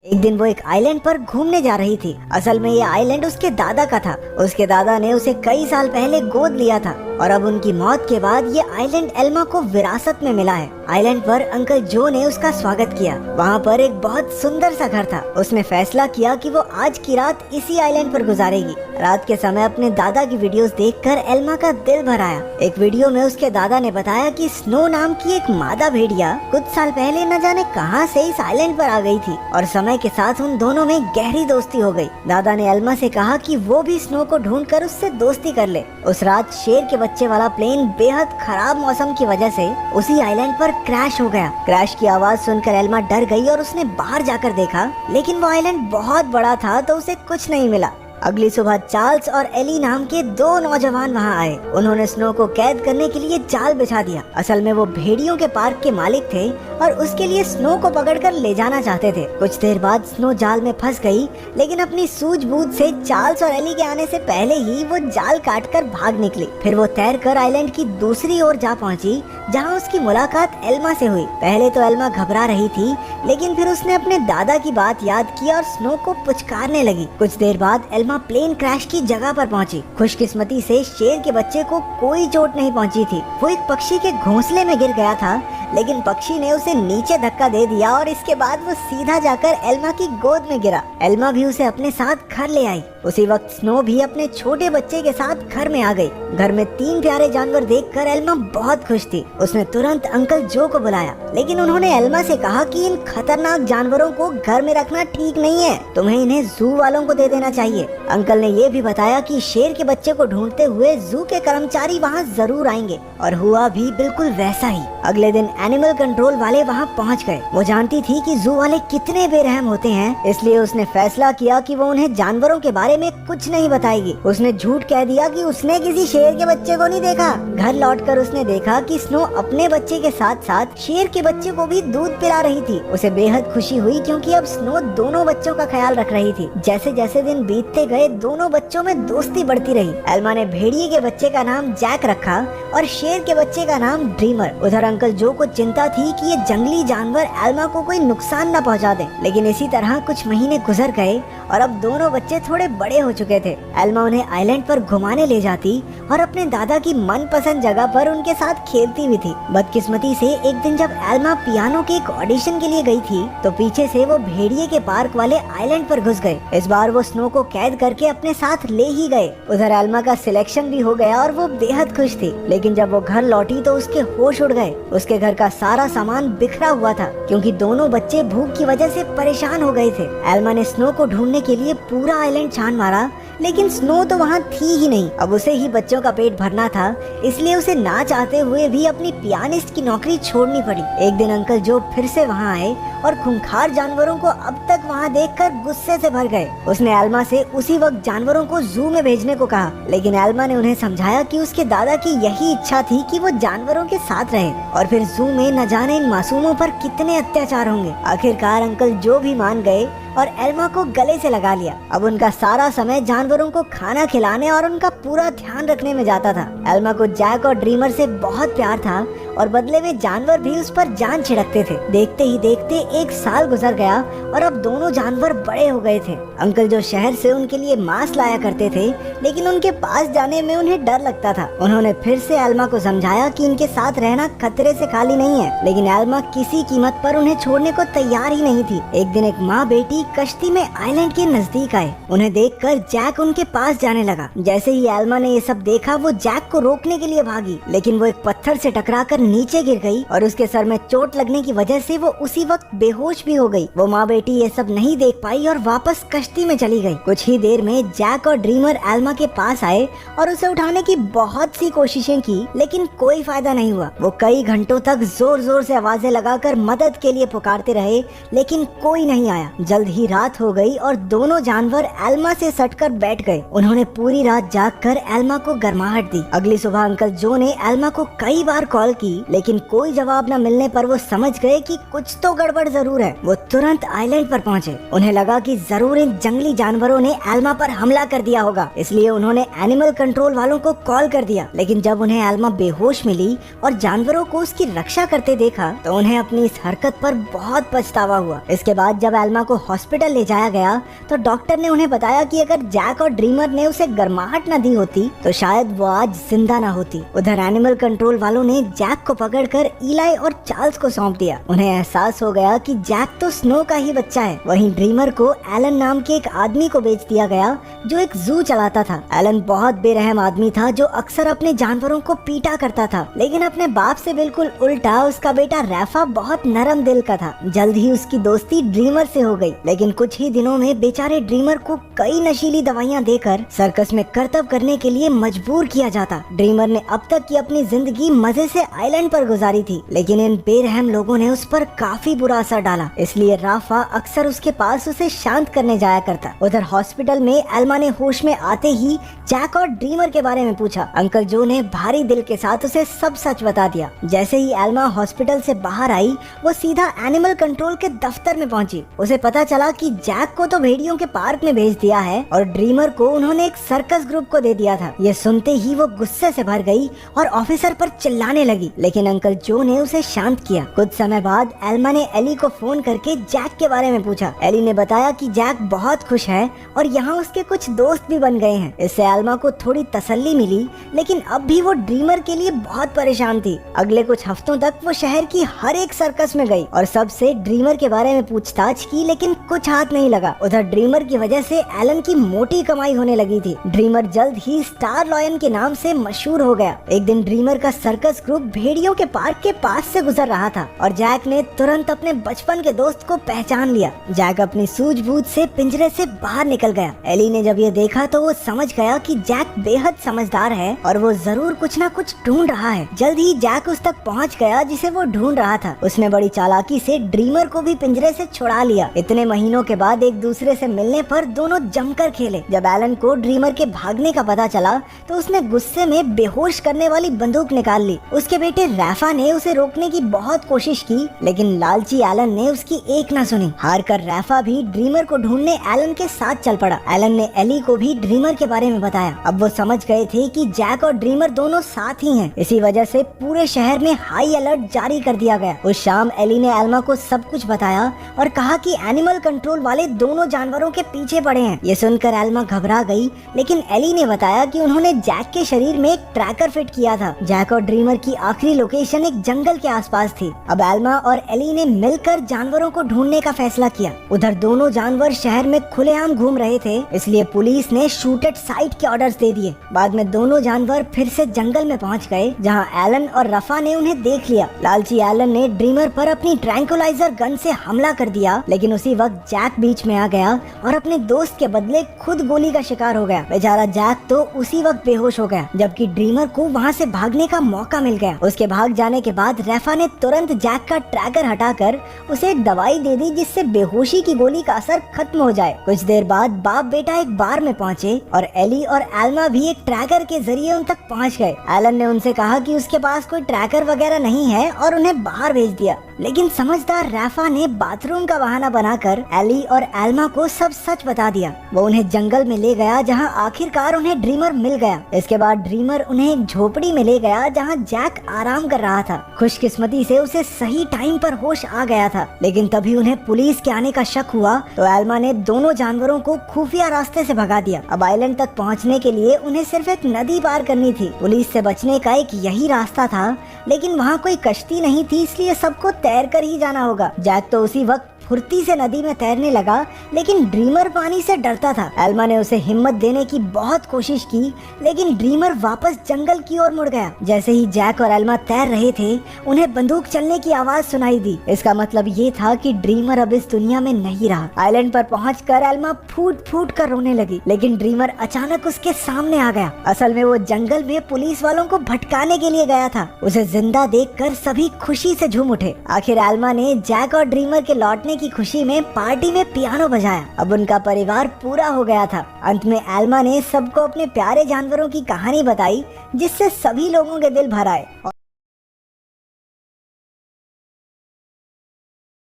एक दिन वो एक आइलैंड पर घूमने जा रही थी। असल में ये आइलैंड उसके दादा का था। उसके दादा ने उसे कई साल पहले गोद लिया था और अब उनकी मौत के बाद ये आइलैंड एल्मा को विरासत में मिला है। आइलैंड पर अंकल जो ने उसका स्वागत किया। वहाँ पर एक बहुत सुंदर सा घर था। उसने फैसला किया कि वो आज की रात इसी आइलैंड पर गुजारेगी। रात के समय अपने दादा की वीडियोस देखकर एल्मा का दिल भर आया। एक वीडियो में उसके दादा ने बताया कि स्नो नाम की एक मादा भेड़िया कुछ साल पहले न जाने कहां से इस आइलैंड पर आ गई थी और समय के साथ उन दोनों में गहरी दोस्ती हो गई। दादा ने एल्मा से कहा कि वो भी स्नो को ढूंढकर उससे दोस्ती कर ले। उस रात शेर के बच्चे वाला प्लेन बेहद खराब मौसम की वजह से उसी आइलैंड पर क्रैश हो गया। क्रैश की आवाज सुनकर एल्मा डर गई और उसने बाहर जाकर देखा, लेकिन वो आइलैंड बहुत बड़ा था तो उसे कुछ नहीं मिला। अगली सुबह चार्ल्स और एली नाम के दो नौजवान वहां आए। उन्होंने स्नो को कैद करने के लिए जाल बिछा दिया। असल में वो भेड़ियों के पार्क के मालिक थे और उसके लिए स्नो को पकड़कर ले जाना चाहते थे। कुछ देर बाद स्नो जाल में फंस गई, लेकिन अपनी सूझबूझ से चार्ल्स और एली के आने से पहले ही वो जाल काटकर भाग निकली। फिर वो तैरकर आइलैंड की दूसरी ओर जा पहुंची, जहां उसकी मुलाकात एल्मा से हुई। पहले तो एल्मा घबरा रही थी, लेकिन फिर उसने अपने दादा की बात याद की और स्नो को पुचकारने लगी। कुछ देर बाद एल्मा प्लेन क्रैश की जगह पर पहुंची। खुशकिस्मती से शेर के बच्चे को कोई चोट नहीं पहुंची थी। वो एक पक्षी के घोंसले में गिर गया था, लेकिन पक्षी ने उसे नीचे धक्का दे दिया और इसके बाद वो सीधा जाकर एल्मा की गोद में गिरा। एल्मा भी उसे अपने साथ घर ले आई। उसी वक्त स्नो भी अपने छोटे बच्चे के साथ घर में आ गई। घर में 3 प्यारे जानवर देखकर एल्मा बहुत खुश थी। उसने तुरंत अंकल जो को बुलाया, लेकिन उन्होंने एल्मा से कहा कि इन खतरनाक जानवरों को घर में रखना ठीक नहीं है, तुम्हें इन्हें जू वालों को दे देना चाहिए। अंकल ने ये भी बताया कि शेर के बच्चे को ढूंढते हुए जू के कर्मचारी वहाँ जरूर आएंगे, और हुआ भी बिल्कुल वैसा ही। अगले दिन एनिमल कंट्रोल वाले वहाँ पहुँच गए। वो जानती थी कि जू वाले कितने बेरहम होते हैं, इसलिए उसने फैसला किया कि वो उन्हें जानवरों के बारे में कुछ नहीं बताएगी। उसने झूठ कह दिया कि उसने किसी शेर के बच्चे को नहीं देखा। घर लौटकर उसने देखा कि स्नो अपने बच्चे के साथ साथ शेर के बच्चे को भी दूध पिला रही थी। उसे बेहद खुशी हुई क्योंकि अब स्नो दोनों बच्चों का ख्याल रख रही थी। जैसे जैसे दिन बीतते गए दोनों बच्चों में दोस्ती बढ़ती रही। एल्मा ने भेड़िए के बच्चे का नाम जैक रखा और शेर के बच्चे का नाम ड्रीमर। उधर अंकल जो को चिंता थी कि ये जंगली जानवर एल्मा को कोई नुकसान न पहुंचा दे, लेकिन इसी तरह कुछ महीने गुजर गए और अब दोनों बच्चे थोड़े बड़े हो चुके थे। एल्मा उन्हें आइलैंड पर घुमाने ले जाती और अपने दादा की मनपसंद जगह पर उनके साथ खेलती भी थी। बदकिस्मती से एक दिन जब एल्मा पियानो के एक ऑडिशन के लिए गई थी, तो पीछे से वो भेड़िए के पार्क वाले आइलैंड पर घुस गए। इस बार वो स्नो को कैद करके अपने साथ ले ही गए। उधर एल्मा का सिलेक्शन भी हो गया और वो बेहद खुश थी, लेकिन जब वो घर लौटी तो उसके होश उड़ गए। उसके घर का सारा सामान बिखरा हुआ था क्योंकि दोनों बच्चे भूख की वजह से परेशान हो गए थे। एल्मा ने स्नो को ढूंढने के लिए पूरा आइलैंड छान मारा, लेकिन स्नो तो वहाँ थी ही नहीं। अब उसे ही बच्चों का पेट भरना था, इसलिए उसे ना चाहते हुए भी अपनी पियानिस्ट की नौकरी छोड़नी पड़ी। एक दिन अंकल जो फिर से वहाँ आए और खूंखार जानवरों को अब तक वहाँ देखकर गुस्से से भर गए। उसने एल्मा से उसी वक्त जानवरों को जू में भेजने को कहा, लेकिन एल्मा ने उन्हें समझाया कि उसके दादा की यही इच्छा थी कि वो जानवरों के साथ रहे और फिर जू में न जाने इन मासूमों पर कितने अत्याचार होंगे। आखिरकार अंकल जो भी मान गए और एल्मा को गले से लगा लिया। अब उनका सारा समय जानवरों को खाना खिलाने और उनका पूरा ध्यान रखने में जाता था। एल्मा को जैक और ड्रीमर से बहुत प्यार था और बदले में जानवर भी उस पर जान छिड़कते थे। देखते ही देखते 1 साल गुजर गया और अब दोनों जानवर बड़े हो गए थे। अंकल जो शहर से उनके लिए मांस लाया करते थे, लेकिन उनके पास जाने में उन्हें डर लगता था। उन्होंने फिर से एल्मा को समझाया कि इनके साथ रहना खतरे से खाली नहीं है, लेकिन एल्मा किसी कीमत पर उन्हें छोड़ने को तैयार ही नहीं थी। एक दिन एक माँ बेटी कश्ती में आइलैंड के नजदीक आए। उन्हें देखकर जैक उनके पास जाने लगा। जैसे ही एल्मा ने ये सब देखा, वो जैक को रोकने के लिए भागी, लेकिन वो एक पत्थर से टकराकर नीचे गिर गई और उसके सर में चोट लगने की वजह से वो उसी वक्त बेहोश भी हो गई। वो माँ बेटी ये सब नहीं देख पाई और वापस कश्ती में चली गई। कुछ ही देर में जैक और ड्रीमर एल्मा के पास आए और उसे उठाने की बहुत सी कोशिशें की, लेकिन कोई फायदा नहीं हुआ। वो कई घंटों तक जोर जोर से आवाजें लगाकर मदद के लिए पुकारते रहे, लेकिन कोई नहीं आया। जल्द ही रात हो गई और दोनों जानवर एल्मा से सटकर बैठ गए। उन्होंने पूरी रात जागकर एल्मा को गर्माहट दी। अगली सुबह अंकल जो ने एल्मा को कई बार कॉल की, की, लेकिन कोई जवाब न मिलने पर वो समझ गए कि कुछ तो गड़बड़ जरूर है। वो तुरंत आइलैंड पर पहुंचे। उन्हें लगा कि जरूर इन जंगली जानवरों ने एल्मा पर हमला कर दिया होगा, इसलिए उन्होंने एनिमल कंट्रोल वालों को कॉल कर दिया। लेकिन जब उन्हें एल्मा बेहोश मिली और जानवरों को उसकी रक्षा करते देखा तो उन्हें अपनी इस हरकत पर बहुत पछतावा हुआ। इसके बाद जब एल्मा को हॉस्पिटल ले जाया गया तो डॉक्टर ने उन्हें बताया कि अगर जैक और ड्रीमर ने उसे गर्माहट न दी होती तो शायद वो आज जिंदा न होती। उधर एनिमल कंट्रोल वालों ने जैक को पकड़कर इलाई और चार्ल्स को सौंप दिया। उन्हें एहसास हो गया कि जैक तो स्नो का ही बच्चा है। वहीं ड्रीमर को एलन नाम के एक आदमी को बेच दिया गया जो एक जू चलाता था। एलन बहुत बेरहम आदमी था जो अक्सर अपने जानवरों को पीटा करता था, लेकिन अपने बाप से बिल्कुल उल्टा उसका बेटा रैफा बहुत नरम दिल का था। जल्द ही उसकी दोस्ती ड्रीमर से हो गई, लेकिन कुछ ही दिनों में बेचारे ड्रीमर को कई नशीली दवाइयां देकर सर्कस में करतब करने के लिए मजबूर किया जाता। ड्रीमर ने अब तक की अपनी जिंदगी मजे से आइलैंड पर गुजारी थी, लेकिन इन बेरहम लोगों ने उस पर काफी बुरा असर डाला, इसलिए राफा अक्सर उसके पास उसे शांत करने जाया करता। उधर हॉस्पिटल में एल्मा ने होश में आते ही जैक और ड्रीमर के बारे में पूछा। अंकल जो ने भारी दिल के साथ उसे सब सच बता दिया। जैसे ही एल्मा हॉस्पिटल से बाहर आई वो सीधा एनिमल कंट्रोल के दफ्तर में पहुंची। उसे पता चला कि जैक को तो भेड़ियों के पार्क में भेज दिया है और ड्रीमर को उन्होंने एक सर्कस ग्रुप को दे दिया था। ये सुनते ही वो गुस्से से भर गई और ऑफिसर पर चिल्लाने लगी, लेकिन अंकल जो ने उसे शांत किया। कुछ समय बाद एल्मा ने एली को फोन करके जैक के बारे में पूछा। एली ने बताया कि जैक बहुत खुश है और यहाँ उसके कुछ दोस्त भी बन गए हैं। इससे एल्मा को थोड़ी तसल्ली मिली, लेकिन अब भी वो ड्रीमर के लिए बहुत परेशान थी। अगले कुछ हफ्तों तक वो शहर की हर एक सर्कस में गई और सबसे ड्रीमर के बारे में पूछताछ की, लेकिन कुछ हाथ नहीं लगा। उधर ड्रीमर की वजह से एलन की मोटी कमाई होने लगी थी। ड्रीमर जल्द ही स्टार लॉयन के नाम से मशहूर हो गया। एक दिन ड्रीमर का सर्कस ग्रुप भेड़ियों के पार्क के पास से गुजर रहा था और जैक ने तुरंत अपने बचपन के दोस्त को पहचान लिया। जैक अपनी सूझबूझ से पिंजरे से बाहर निकल गया। एली ने जब ये देखा तो वो समझ गया कि जैक बेहद समझदार है और वो जरूर कुछ न कुछ ढूंढ रहा है। जल्द ही जैक उस तक पहुंच गया जिसे वो ढूंढ रहा था। उसने बड़ी चालाकी से ड्रीमर को भी पिंजरे से छुड़ा लिया। इतने महीनों के बाद एक दूसरे से मिलने पर दोनों जमकर खेले। जब एलन को ड्रीमर के भागने का पता चला तो उसने गुस्से में बेहोश करने वाली बंदूक निकाल ली। उसके बेटे रैफा ने उसे रोकने की बहुत कोशिश की, लेकिन लालची एलन ने उसकी एक न सुनी। हार कर रैफा भी ड्रीमर को ढूंढने एलन के साथ चल पड़ा। एलन ने एली को भी ड्रीमर के बारे में बताया। अब वो समझ गए थे कि जैक और ड्रीमर दोनों साथ ही हैं। इसी वजह से पूरे शहर में हाई अलर्ट जारी कर दिया गया। उस शाम एली ने एल्मा को सब कुछ बताया और कहा कि एनिमल कंट्रोल वाले दोनों जानवरों के पीछे पड़े हैं। ये सुनकर एल्मा घबरा गई, लेकिन एली ने बताया कि उन्होंने जैक के शरीर में एक ट्रैकर फिट किया था। जैक और ड्रीमर की आखिरी लोकेशन एक जंगल के आसपास थी। अब एल्मा और एली ने मिलकर जानवरों को ढूंढने का फैसला किया। उधर दोनों जानवर शहर में खुलेआम घूम रहे थे, इसलिए पुलिस ने शूट एट साइट के ऑर्डर्स दे दिए। बाद में दोनों जानवर फिर से जंगल में पहुंच गए, जहां एलन और रफा ने उन्हें देख लिया। लालची एलन ने ड्रीमर पर अपनी ट्रैंकुलाइजर गन से हमला कर दिया, लेकिन उसी वक्त जैक बीच में आ गया और अपने दोस्त के बदले खुद गोली का शिकार हो गया। बेचारा जैक तो उसी वक्त बेहोश हो गया, जबकि ड्रीमर को वहां से भागने का मौका मिल गया। उसके भाग जाने के बाद रफा ने तुरंत जैक का ट्रैकर हटाकर उसे एक दवाई दे दी, जिससे बेहोशी की गोली का असर खत्म हो जाए। कुछ देर बाद बाप बेटा एक बार में पहुंचे और एली और एल्मा भी एक ट्रैकर के जरिए उन तक पहुंच गए। एलन ने उनसे कहा कि उसके पास कोई ट्रैकर वगैरह नहीं है और उन्हें बाहर भेज दिया, लेकिन समझदार रैफा ने बाथरूम का बहाना बनाकर एली और एल्मा को सब सच बता दिया। वो उन्हें जंगल में ले गया, जहां आखिरकार उन्हें ड्रीमर मिल गया। इसके बाद ड्रीमर उन्हें एक झोपड़ी में ले गया, जहां जैक आराम कर रहा था। खुशकिस्मती से उसे सही टाइम पर होश आ गया था, लेकिन तभी उन्हें पुलिस के आने का शक हुआ तो एल्मा ने दोनों जानवरों को खुफिया रास्ते से भगा दिया। अब आइलैंड तक पहुंचने के लिए उन्हें सिर्फ एक नदी पार करनी थी। पुलिस से बचने का एक यही रास्ता था, लेकिन वहाँ कोई कश्ती नहीं थी, इसलिए सबको तैर कर ही जाना होगा। जैक तो उसी वक्त फुर्ती से नदी में तैरने लगा, लेकिन ड्रीमर पानी से डरता था। एल्मा ने उसे हिम्मत देने की बहुत कोशिश की, लेकिन ड्रीमर वापस जंगल की ओर मुड़ गया। जैसे ही जैक और एल्मा तैर रहे थे, उन्हें बंदूक चलने की आवाज सुनाई दी। इसका मतलब ये था कि ड्रीमर अब इस दुनिया में नहीं रहा। आइलैंड पर पहुंचकर एल्मा फूट फूट कर रोने लगी, लेकिन ड्रीमर अचानक उसके सामने आ गया। असल में वो जंगल में पुलिस वालों को भटकाने के लिए गया था। उसे जिंदा देखकर सभी खुशी से झूम उठे। आखिर एल्मा ने जैक और ड्रीमर के लौटने की खुशी में पार्टी में पियानो बजाया। अब उनका परिवार पूरा हो गया था। अंत में एल्मा ने सबको अपने प्यारे जानवरों की कहानी बताई, जिससे सभी लोगों के दिल भर आए।